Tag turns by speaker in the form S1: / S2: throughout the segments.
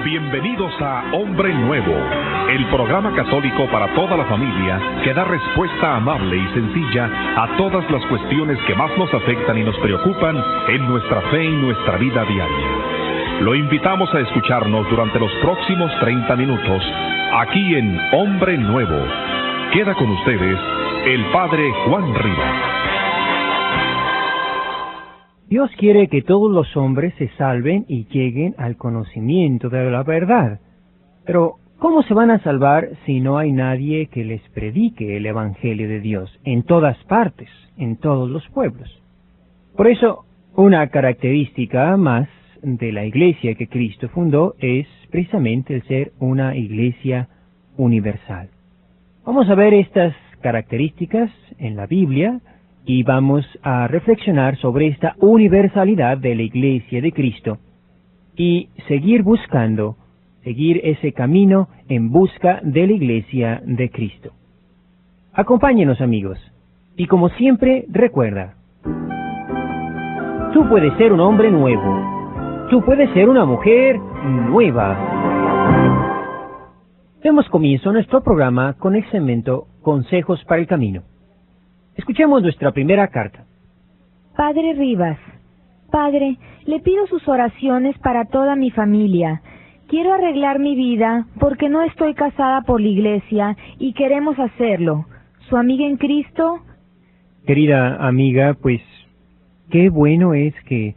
S1: Bienvenidos a Hombre Nuevo, el programa católico para toda la familia que da respuesta amable y sencilla a todas las cuestiones que más nos afectan y nos preocupan en nuestra fe y nuestra vida diaria. Lo invitamos a escucharnos durante los próximos 30 minutos, aquí en Hombre Nuevo. Queda con ustedes el Padre Juan Rivas.
S2: Dios quiere que todos los hombres se salven y lleguen al conocimiento de la verdad. Pero, ¿cómo se van a salvar si no hay nadie que les predique el Evangelio de Dios en todas partes, en todos los pueblos? Por eso, una característica más de la iglesia que Cristo fundó es precisamente el ser una iglesia universal. Vamos a ver estas características en la Biblia y vamos a reflexionar sobre esta universalidad de la iglesia de Cristo y seguir ese camino en busca de la iglesia de Cristo. Acompáñenos, amigos, y como siempre, recuerda, tú puedes ser un hombre nuevo, tú puedes ser una mujer nueva. Demos comienzo a nuestro programa con el segmento Consejos para el Camino. Escuchemos nuestra primera carta.
S3: Padre Rivas, Padre, le pido sus oraciones para toda mi familia. Quiero arreglar mi vida porque no estoy casada por la iglesia y queremos hacerlo. ¿Su amiga en Cristo?
S2: Querida amiga, pues qué bueno es que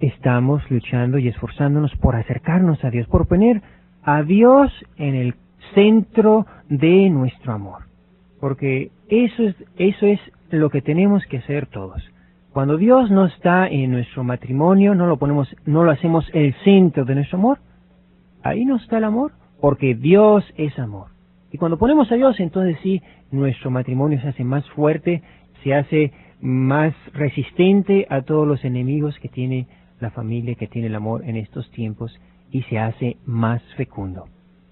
S2: estamos luchando y esforzándonos por acercarnos a Dios, por poner a Dios en el centro de nuestro amor. Porque eso es lo que tenemos que hacer todos. Cuando Dios no está en nuestro matrimonio, no lo hacemos el centro de nuestro amor, ahí no está el amor, porque Dios es amor. Y cuando ponemos a Dios, entonces sí, nuestro matrimonio se hace más fuerte, se hace más resistente a todos los enemigos que tiene la familia, que tiene el amor en estos tiempos, y se hace más fecundo.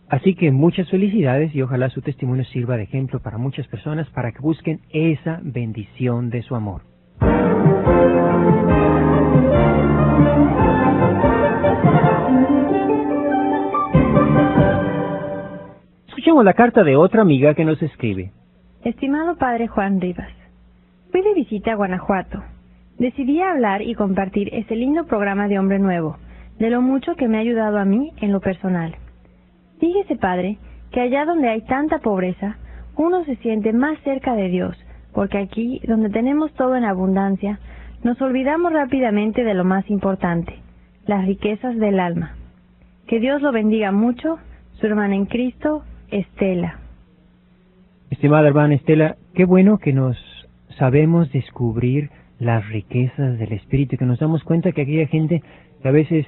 S2: Así que muchas felicidades y ojalá su testimonio sirva de ejemplo para muchas personas para que busquen esa bendición de su amor. Escuchemos la carta de otra amiga que nos escribe.
S3: Estimado Padre Juan Rivas, fui de visita a Guanajuato. Decidí hablar y compartir ese lindo programa de Hombre Nuevo, de lo mucho que me ha ayudado a mí en lo personal. Fíjese, Padre, que allá donde hay tanta pobreza, uno se siente más cerca de Dios, porque aquí, donde tenemos todo en abundancia, nos olvidamos rápidamente de lo más importante, las riquezas del alma. Que Dios lo bendiga mucho, su hermana en Cristo, Estela.
S2: Estimada hermana Estela, qué bueno que nos sabemos descubrir las riquezas del Espíritu, que nos damos cuenta que aquella gente que a veces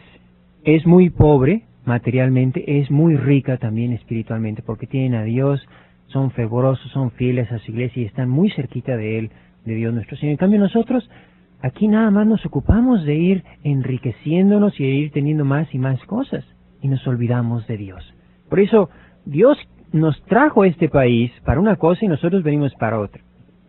S2: es muy pobre, materialmente, es muy rica también espiritualmente, porque tienen a Dios, son fervorosos, son fieles a su iglesia y están muy cerquita de Él, de Dios nuestro Señor. En cambio nosotros, aquí nada más nos ocupamos de ir enriqueciéndonos y de ir teniendo más y más cosas, y nos olvidamos de Dios. Por eso, Dios nos trajo a este país para una cosa y nosotros venimos para otra.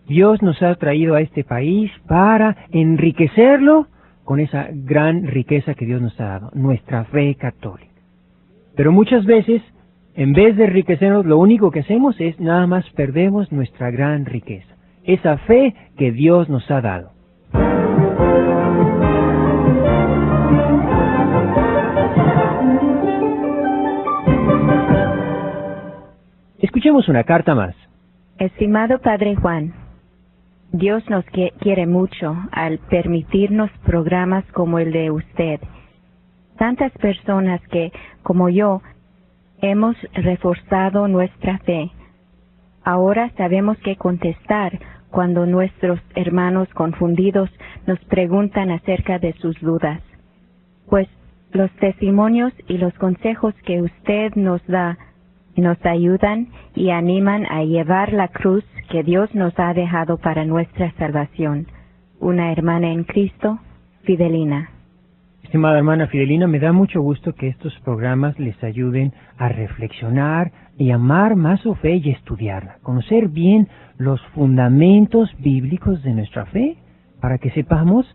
S2: Dios nos ha traído a este país para enriquecerlo con esa gran riqueza que Dios nos ha dado, nuestra fe católica. Pero muchas veces, en vez de enriquecernos, lo único que hacemos es nada más perdemos nuestra gran riqueza, esa fe que Dios nos ha dado. Escuchemos una carta más.
S4: Estimado Padre Juan, Dios nos quiere mucho al permitirnos programas como el de usted. Tantas personas que, como yo, hemos reforzado nuestra fe. Ahora sabemos qué contestar cuando nuestros hermanos confundidos nos preguntan acerca de sus dudas. Pues los testimonios y los consejos que usted nos da nos ayudan y animan a llevar la cruz que Dios nos ha dejado para nuestra salvación. Una hermana en Cristo, Fidelina.
S2: Estimada hermana Fidelina, me da mucho gusto que estos programas les ayuden a reflexionar y amar más su fe y estudiarla, conocer bien los fundamentos bíblicos de nuestra fe, para que sepamos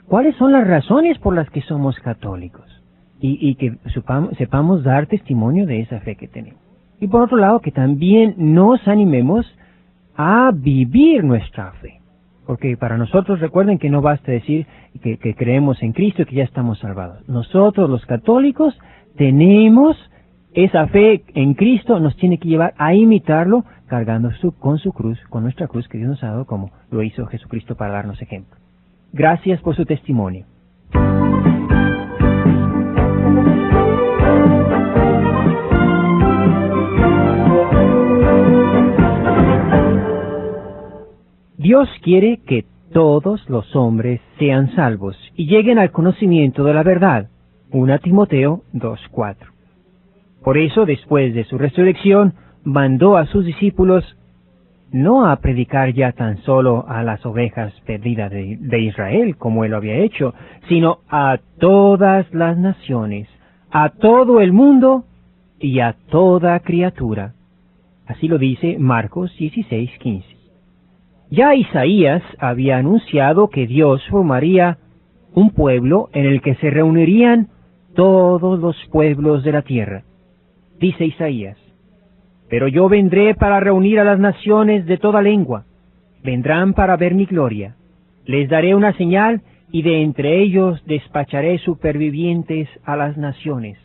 S2: cuáles son las razones por las que somos católicos. y que sepamos dar testimonio de esa fe que tenemos. Y por otro lado, que también nos animemos a vivir nuestra fe. Porque para nosotros, recuerden que no basta decir que creemos en Cristo y que ya estamos salvados. Nosotros, los católicos, tenemos esa fe en Cristo, nos tiene que llevar a imitarlo, cargando con su cruz, con nuestra cruz que Dios nos ha dado, como lo hizo Jesucristo para darnos ejemplo. Gracias por su testimonio. Dios quiere que todos los hombres sean salvos y lleguen al conocimiento de la verdad. 1 Timoteo 2:4. Por eso, después de su resurrección, mandó a sus discípulos no a predicar ya tan solo a las ovejas perdidas de Israel, como él lo había hecho, sino a todas las naciones, a todo el mundo y a toda criatura. Así lo dice Marcos 16:15. Ya Isaías había anunciado que Dios formaría un pueblo en el que se reunirían todos los pueblos de la tierra. Dice Isaías: pero yo vendré para reunir a las naciones de toda lengua. Vendrán para ver mi gloria. Les daré una señal, y de entre ellos despacharé supervivientes a las naciones,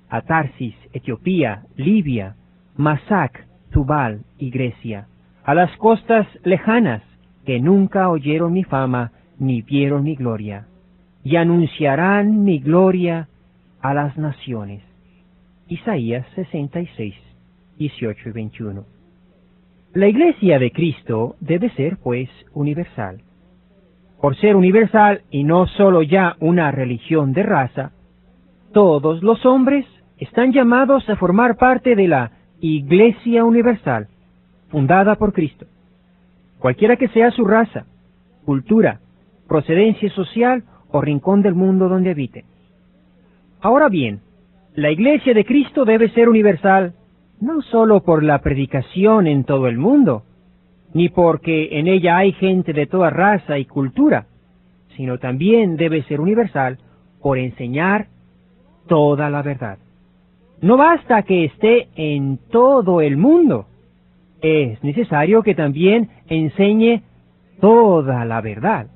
S2: a Tarsis, Etiopía, Libia, Masac, Tubal y Grecia, a las costas lejanas, que nunca oyeron mi fama, ni vieron mi gloria, y anunciarán mi gloria a las naciones. Isaías 66, 18 y 21. La Iglesia de Cristo debe ser, pues, universal. Por ser universal y no solo ya una religión de raza, todos los hombres están llamados a formar parte de la Iglesia universal, fundada por Cristo, cualquiera que sea su raza, cultura, procedencia social o rincón del mundo donde habiten. Ahora bien, la Iglesia de Cristo debe ser universal, no solo por la predicación en todo el mundo, ni porque en ella hay gente de toda raza y cultura, sino también debe ser universal por enseñar toda la verdad. No basta que esté en todo el mundo, es necesario que también enseñe toda la verdad.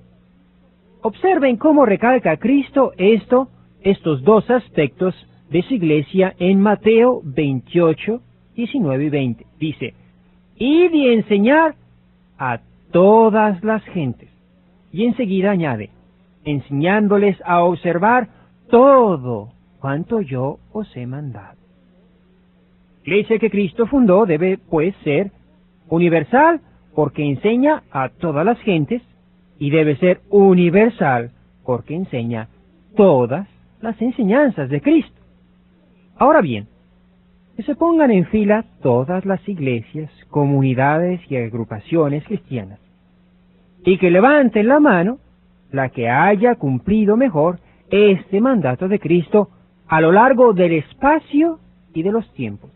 S2: Observen cómo recalca Cristo estos dos aspectos de su iglesia en Mateo 28, 19 y 20. Dice: id y enseñar a todas las gentes. Y enseguida añade: enseñándoles a observar todo cuanto yo os he mandado. La iglesia que Cristo fundó debe, pues, ser universal porque enseña a todas las gentes, y debe ser universal porque enseña todas las enseñanzas de Cristo. Ahora bien, que se pongan en fila todas las iglesias, comunidades y agrupaciones cristianas, y que levanten la mano la que haya cumplido mejor este mandato de Cristo a lo largo del espacio y de los tiempos.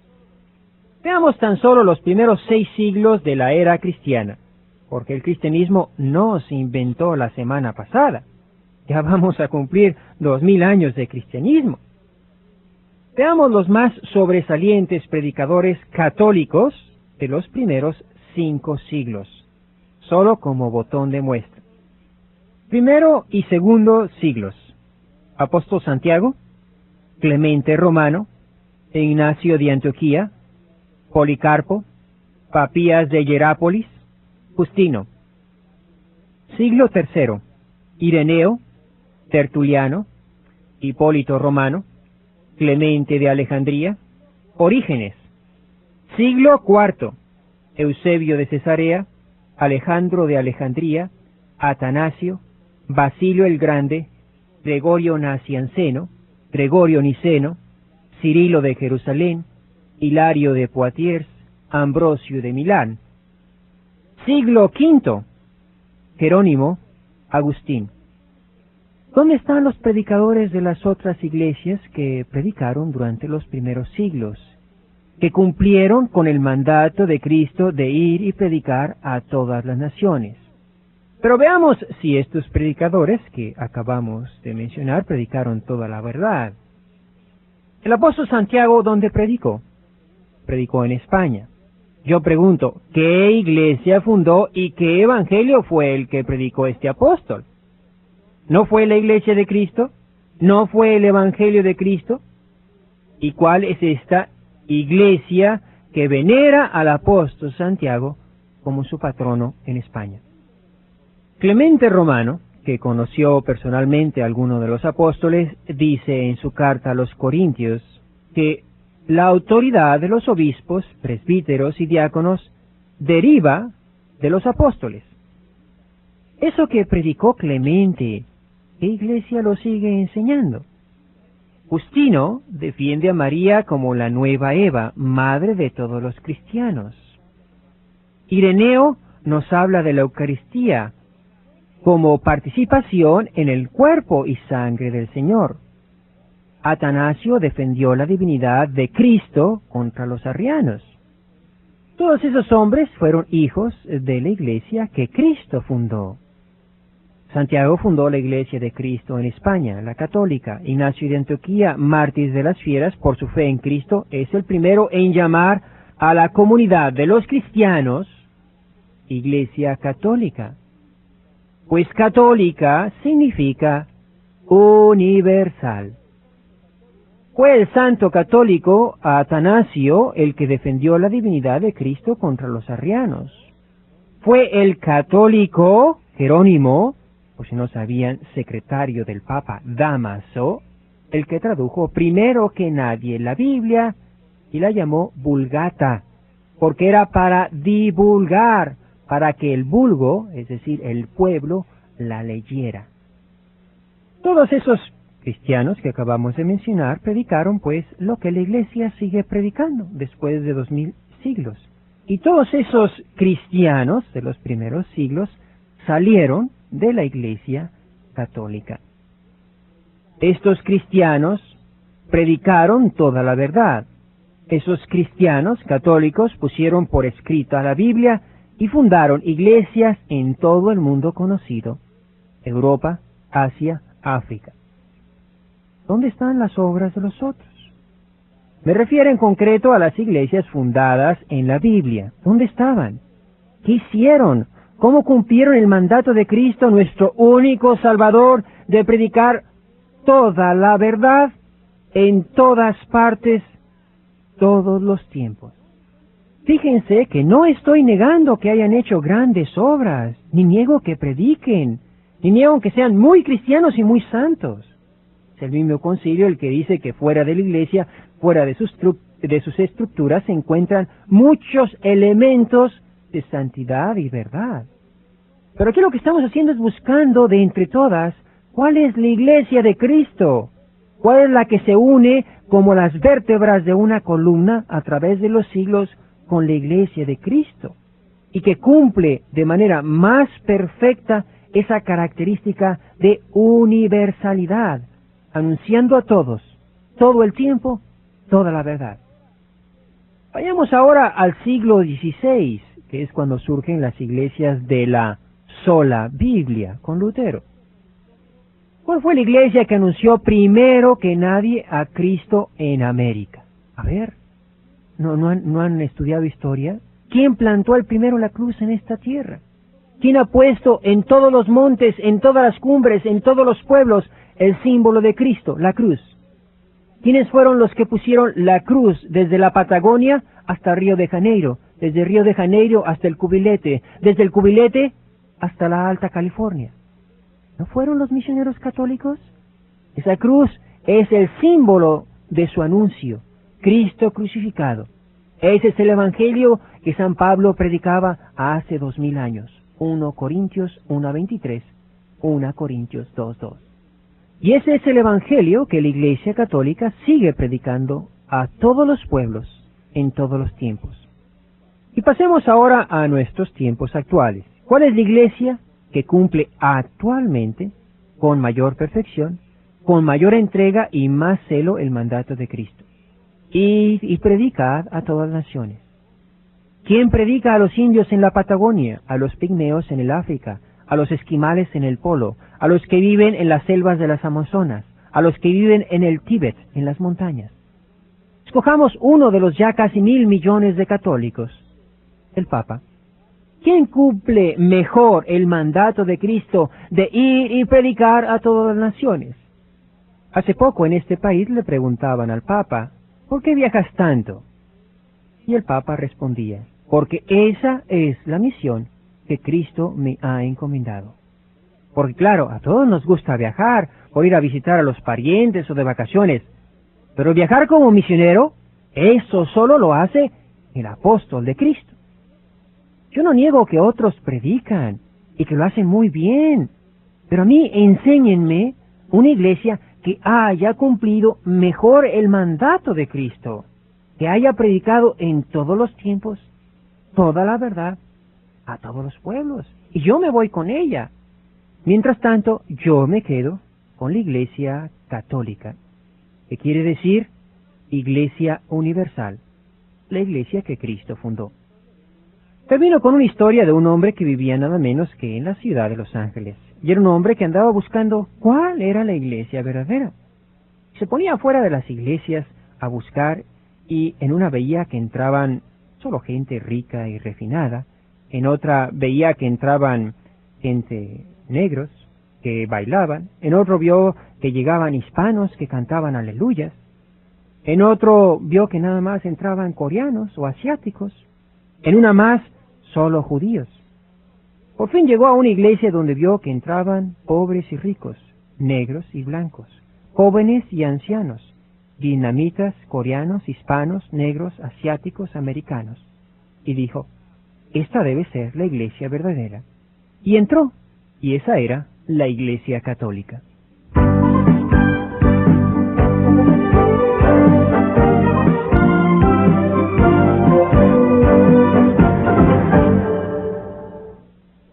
S2: Veamos tan solo los primeros 6 siglos de la era cristiana, porque el cristianismo no se inventó la semana pasada. Ya vamos a cumplir 2000 años de cristianismo. Veamos los más sobresalientes predicadores católicos de los primeros 5 siglos, solo como botón de muestra. Primero y segundo siglos: Apóstol Santiago, Clemente Romano, Ignacio de Antioquía, Policarpo, Papías de Hierápolis, Justino. Siglo III: Ireneo, Tertuliano, Hipólito Romano, Clemente de Alejandría, Orígenes. Siglo IV: Eusebio de Cesarea, Alejandro de Alejandría, Atanasio, Basilio el Grande, Gregorio Nacianceno, Gregorio Niceno, Cirilo de Jerusalén, Hilario de Poitiers, Ambrosio de Milán. Siglo V: Jerónimo, Agustín. ¿Dónde están los predicadores de las otras iglesias que predicaron durante los primeros siglos, que cumplieron con el mandato de Cristo de ir y predicar a todas las naciones? Pero veamos si estos predicadores que acabamos de mencionar predicaron toda la verdad. El apóstol Santiago, ¿dónde predicó? Predicó en España. Yo pregunto, ¿qué iglesia fundó y qué evangelio fue el que predicó este apóstol? ¿No fue la iglesia de Cristo? ¿No fue el evangelio de Cristo? ¿Y cuál es esta iglesia que venera al apóstol Santiago como su patrono en España? Clemente Romano, que conoció personalmente a alguno de los apóstoles, dice en su carta a los Corintios que la autoridad de los obispos, presbíteros y diáconos deriva de los apóstoles. Eso que predicó Clemente, ¿qué iglesia lo sigue enseñando? Justino defiende a María como la nueva Eva, madre de todos los cristianos. Ireneo nos habla de la Eucaristía como participación en el cuerpo y sangre del Señor. Atanasio defendió la divinidad de Cristo contra los arrianos. Todos esos hombres fueron hijos de la iglesia que Cristo fundó. Santiago fundó la iglesia de Cristo en España, la católica. Ignacio de Antioquía, mártir de las fieras por su fe en Cristo, es el primero en llamar a la comunidad de los cristianos iglesia católica. Pues católica significa universal. Fue el santo católico Atanasio el que defendió la divinidad de Cristo contra los arrianos. Fue el católico Jerónimo, o si no sabían, secretario del Papa Dámaso, el que tradujo primero que nadie la Biblia y la llamó Vulgata, porque era para divulgar, para que el vulgo, es decir, el pueblo, la leyera. Todos esos cristianos que acabamos de mencionar predicaron pues lo que la iglesia sigue predicando después de 2000 siglos. Y todos esos cristianos de los primeros siglos salieron de la iglesia católica. Estos cristianos predicaron toda la verdad. Esos cristianos católicos pusieron por escrito a la Biblia y fundaron iglesias en todo el mundo conocido: Europa, Asia, África. ¿Dónde están las obras de los otros? Me refiero en concreto a las iglesias fundadas en la Biblia. ¿Dónde estaban? ¿Qué hicieron? ¿Cómo cumplieron el mandato de Cristo, nuestro único Salvador, de predicar toda la verdad en todas partes, todos los tiempos? Fíjense que no estoy negando que hayan hecho grandes obras, ni niego que prediquen, ni niego que sean muy cristianos y muy santos. Es el mismo concilio el que dice que fuera de la iglesia, fuera de sus estructuras, se encuentran muchos elementos de santidad y verdad. Pero aquí lo que estamos haciendo es buscando de entre todas cuál es la iglesia de Cristo, cuál es la que se une como las vértebras de una columna a través de los siglos con la iglesia de Cristo, y que cumple de manera más perfecta esa característica de universalidad, anunciando a todos, todo el tiempo, toda la verdad. Vayamos ahora al siglo XVI, que es cuando surgen las iglesias de la sola Biblia, con Lutero. ¿Cuál fue la iglesia que anunció primero que nadie a Cristo en América? A ver, ¿no han estudiado historia? ¿Quién plantó el primero la cruz en esta tierra? ¿Quién ha puesto en todos los montes, en todas las cumbres, en todos los pueblos, el símbolo de Cristo, la cruz? ¿Quiénes fueron los que pusieron la cruz desde la Patagonia hasta Río de Janeiro, desde Río de Janeiro hasta el Cubilete, desde el Cubilete hasta la Alta California? ¿No fueron los misioneros católicos? Esa cruz es el símbolo de su anuncio, Cristo crucificado. Ese es el evangelio que San Pablo predicaba hace 2000 años. 1 Corintios 1:23, 1 Corintios 2:2. Y ese es el evangelio que la Iglesia Católica sigue predicando a todos los pueblos, en todos los tiempos. Y pasemos ahora a nuestros tiempos actuales. ¿Cuál es la Iglesia que cumple actualmente, con mayor perfección, con mayor entrega y más celo, el mandato de Cristo? Y predicad a todas las naciones. ¿Quién predica a los indios en la Patagonia, a los pigmeos en el África, a los esquimales en el Polo, a los que viven en las selvas de las Amazonas, a los que viven en el Tíbet, en las montañas? Escojamos uno de los ya casi 1.000 millones de católicos, el Papa. ¿Quién cumple mejor el mandato de Cristo de ir y predicar a todas las naciones? Hace poco en este país le preguntaban al Papa, ¿por qué viajas tanto? Y el Papa respondía, porque esa es la misión que Cristo me ha encomendado. Porque claro, a todos nos gusta viajar, o ir a visitar a los parientes o de vacaciones, pero viajar como misionero, eso solo lo hace el apóstol de Cristo. Yo no niego que otros predican y que lo hacen muy bien, pero a mí enséñenme una iglesia que haya cumplido mejor el mandato de Cristo, que haya predicado en todos los tiempos toda la verdad a todos los pueblos, y yo me voy con ella. Mientras tanto, yo me quedo con la Iglesia Católica, que quiere decir Iglesia Universal, la iglesia que Cristo fundó. Termino con una historia de un hombre que vivía nada menos que en la ciudad de Los Ángeles, y era un hombre que andaba buscando cuál era la iglesia verdadera. Se ponía afuera de las iglesias a buscar, y en una veía que entraban solo gente rica y refinada, en otra veía que entraban gente negros que bailaban, en otro vio que llegaban hispanos que cantaban aleluyas, en otro vio que nada más entraban coreanos o asiáticos, en una más solo judíos. Por fin llegó a una iglesia donde vio que entraban pobres y ricos, negros y blancos, jóvenes y ancianos, vietnamitas, coreanos, hispanos, negros, asiáticos, americanos, y dijo, esta debe ser la iglesia verdadera. Y entró, y esa era la Iglesia Católica.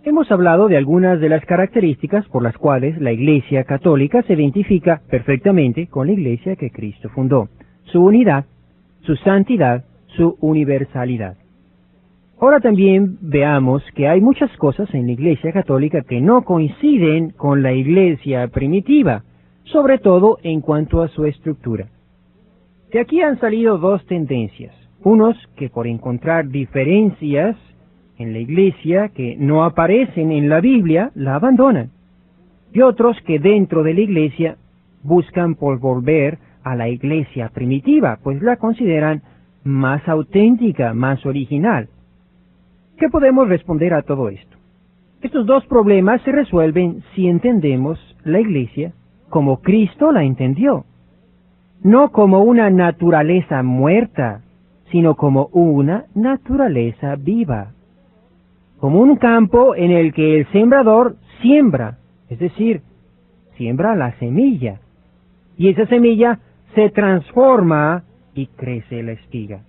S2: Hemos hablado de algunas de las características por las cuales la Iglesia Católica se identifica perfectamente con la Iglesia que Cristo fundó: su unidad, su santidad, su universalidad. Ahora también veamos que hay muchas cosas en la Iglesia Católica que no coinciden con la Iglesia primitiva, sobre todo en cuanto a su estructura. De aquí han salido dos tendencias: unos que por encontrar diferencias en la Iglesia que no aparecen en la Biblia, la abandonan, y otros que dentro de la Iglesia buscan por volver a la Iglesia primitiva, pues la consideran más auténtica, más original. ¿Qué podemos responder a todo esto? Estos dos problemas se resuelven si entendemos la Iglesia como Cristo la entendió, no como una naturaleza muerta, sino como una naturaleza viva, como un campo en el que el sembrador siembra, es decir, siembra la semilla, y esa semilla se transforma y crece la espiga,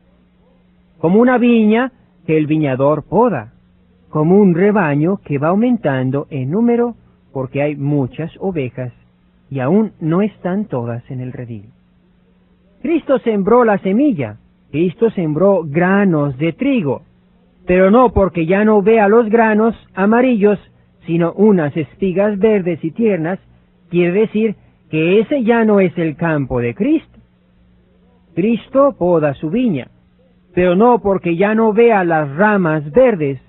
S2: como una viña que el viñador poda, como un rebaño que va aumentando en número porque hay muchas ovejas y aún no están todas en el redil. Cristo sembró la semilla, Cristo sembró granos de trigo, pero no porque ya no vea los granos amarillos, sino unas espigas verdes y tiernas, quiere decir que ese ya no es el campo de Cristo. Cristo poda su viña, pero no porque ya no vea las ramas verdes,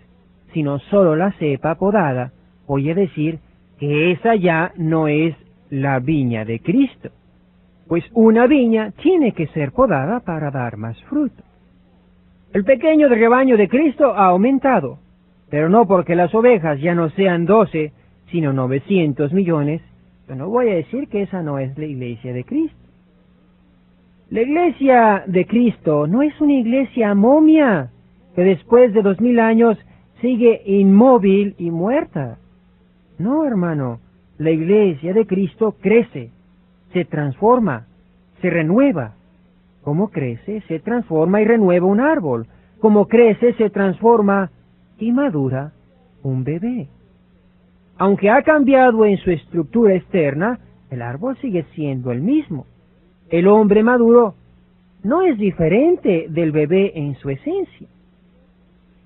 S2: sino solo la cepa podada, oye decir que esa ya no es la viña de Cristo, pues una viña tiene que ser podada para dar más fruto. El pequeño rebaño de Cristo ha aumentado, pero no porque las ovejas ya no sean 12, sino 900 millones, yo no voy a decir que esa no es la iglesia de Cristo. La iglesia de Cristo no es una iglesia momia, que después de 2000 años sigue inmóvil y muerta. No, hermano, la iglesia de Cristo crece, se transforma, se renueva. ¿Cómo crece, se transforma y renueva un árbol? ¿Cómo crece, se transforma y madura un bebé? Aunque ha cambiado en su estructura externa, el árbol sigue siendo el mismo. El hombre maduro no es diferente del bebé en su esencia.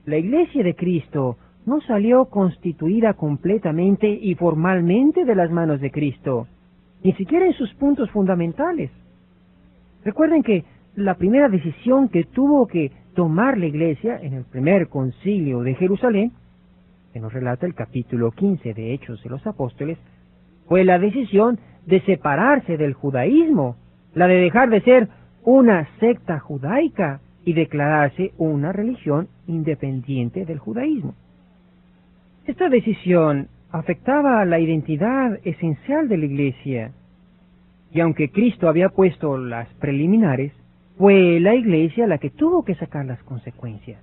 S2: La iglesia de Cristo no salió constituida completamente y formalmente de las manos de Cristo, ni siquiera en sus puntos fundamentales. Recuerden que la primera decisión que tuvo que tomar la Iglesia en el primer concilio de Jerusalén, que nos relata el capítulo 15 de Hechos de los Apóstoles, fue la decisión de separarse del judaísmo, la de dejar de ser una secta judaica y declararse una religión independiente del judaísmo. Esta decisión afectaba a la identidad esencial de la Iglesia, y aunque Cristo había puesto las preliminares, fue la Iglesia la que tuvo que sacar las consecuencias.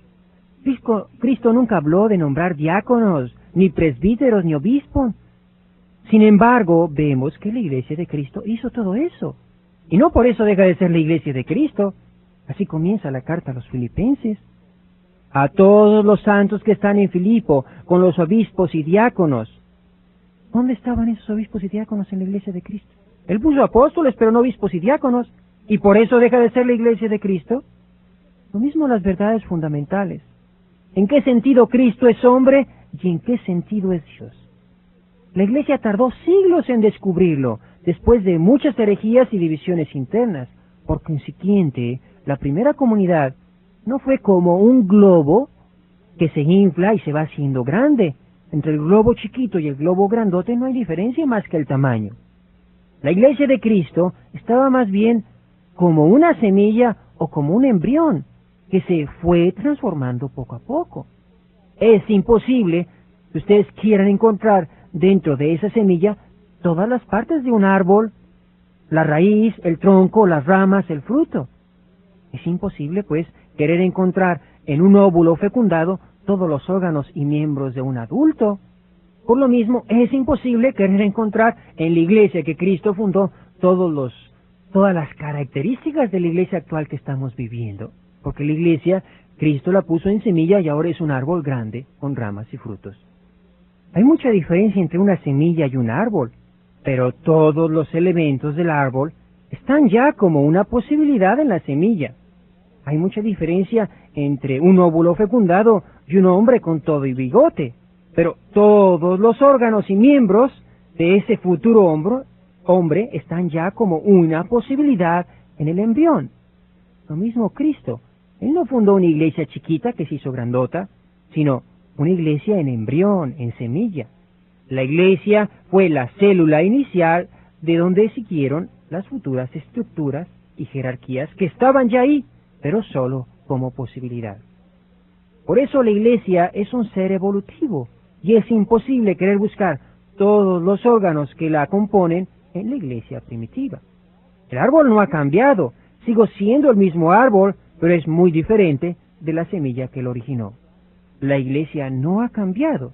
S2: Cristo nunca habló de nombrar diáconos, ni presbíteros, ni obispos. Sin embargo, vemos que la Iglesia de Cristo hizo todo eso. Y no por eso deja de ser la Iglesia de Cristo. Así comienza la carta a los Filipenses. A todos los santos que están en Filipo, con los obispos y diáconos. ¿Dónde estaban esos obispos y diáconos en la Iglesia de Cristo? Él puso apóstoles, pero no obispos y diáconos. ¿Y por eso deja de ser la Iglesia de Cristo? Lo mismo las verdades fundamentales. ¿En qué sentido Cristo es hombre y en qué sentido es Dios? La Iglesia tardó siglos en descubrirlo, después de muchas herejías y divisiones internas. Por consiguiente, la primera comunidad no fue como un globo que se infla y se va haciendo grande. Entre el globo chiquito y el globo grandote no hay diferencia más que el tamaño. La Iglesia de Cristo estaba más bien como una semilla o como un embrión que se fue transformando poco a poco. Es imposible que ustedes quieran encontrar dentro de esa semilla todas las partes de un árbol, la raíz, el tronco, las ramas, el fruto. Es imposible, pues, querer encontrar en un óvulo fecundado todos los órganos y miembros de un adulto. Por lo mismo, es imposible querer encontrar en la iglesia que Cristo fundó todas las características de la iglesia actual que estamos viviendo. Porque la iglesia, Cristo la puso en semilla y ahora es un árbol grande con ramas y frutos. Hay mucha diferencia entre una semilla y un árbol, pero todos los elementos del árbol están ya como una posibilidad en la semilla. Hay mucha diferencia entre un óvulo fecundado y un hombre con todo y bigote, pero todos los órganos y miembros de ese futuro hombre están ya como una posibilidad en el embrión. Lo mismo Cristo. Él no fundó una iglesia chiquita que se hizo grandota, sino una iglesia en embrión, en semilla. La iglesia fue la célula inicial de donde siguieron las futuras estructuras y jerarquías que estaban ya ahí, pero solo como posibilidad. Por eso la iglesia es un ser evolutivo y es imposible querer buscar todos los órganos que la componen en la iglesia primitiva. El árbol no ha cambiado, sigo siendo el mismo árbol, pero es muy diferente de la semilla que lo originó. La iglesia no ha cambiado,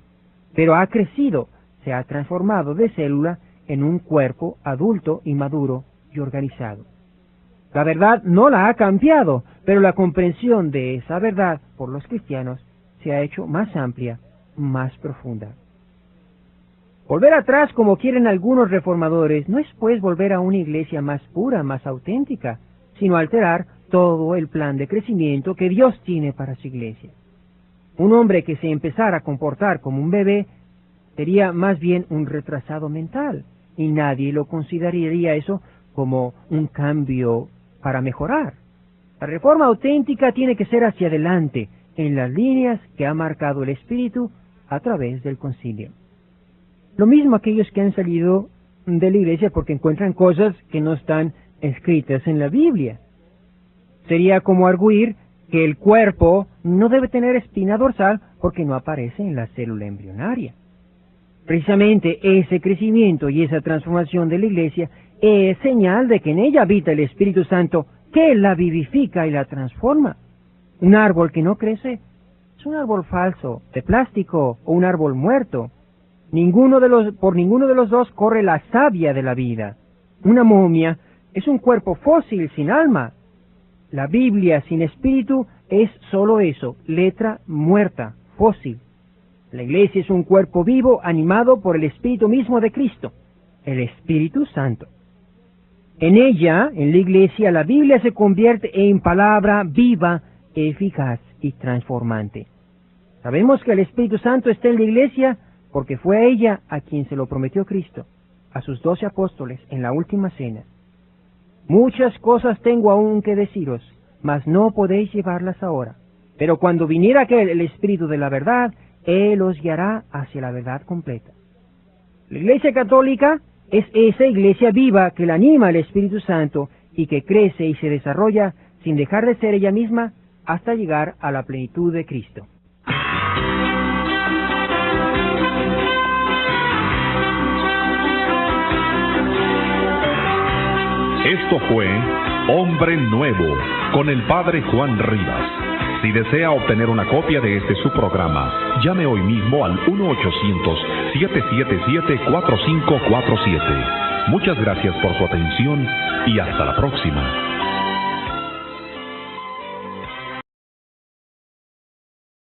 S2: pero ha crecido, se ha transformado de célula en un cuerpo adulto y maduro y organizado. La verdad no la ha cambiado, pero la comprensión de esa verdad por los cristianos se ha hecho más amplia, más profunda. Volver atrás, como quieren algunos reformadores, no es pues volver a una iglesia más pura, más auténtica, sino alterar todo el plan de crecimiento que Dios tiene para su iglesia. Un hombre que se empezara a comportar como un bebé sería más bien un retrasado mental, y nadie lo consideraría eso como un cambio para mejorar. La reforma auténtica tiene que ser hacia adelante, en las líneas que ha marcado el Espíritu a través del concilio. Lo mismo aquellos que han salido de la iglesia porque encuentran cosas que no están escritas en la Biblia. Sería como arguir que el cuerpo no debe tener espina dorsal porque no aparece en la célula embrionaria. Precisamente ese crecimiento y esa transformación de la iglesia es señal de que en ella habita el Espíritu Santo que la vivifica y la transforma. Un árbol que no crece es un árbol falso, de plástico o un árbol muerto. Por ninguno de los dos corre la savia de la vida. Una momia es un cuerpo fósil sin alma. La Biblia sin espíritu es solo eso, letra muerta, fósil. La iglesia es un cuerpo vivo animado por el Espíritu mismo de Cristo, el Espíritu Santo. En ella, en la iglesia, la Biblia se convierte en palabra viva, eficaz y transformante. Sabemos que el Espíritu Santo está en la iglesia porque fue a ella a quien se lo prometió Cristo, a sus 12 apóstoles en la última cena. Muchas cosas tengo aún que deciros, mas no podéis llevarlas ahora. Pero cuando viniera aquel, el Espíritu de la verdad, Él os guiará hacia la verdad completa. La Iglesia Católica es esa iglesia viva que la anima el Espíritu Santo y que crece y se desarrolla sin dejar de ser ella misma hasta llegar a la plenitud de Cristo.
S1: Esto fue Hombre Nuevo con el Padre Juan Rivas. Si desea obtener una copia de este su programa, llame hoy mismo al 1-800-777-4547. Muchas gracias por su atención y hasta la próxima.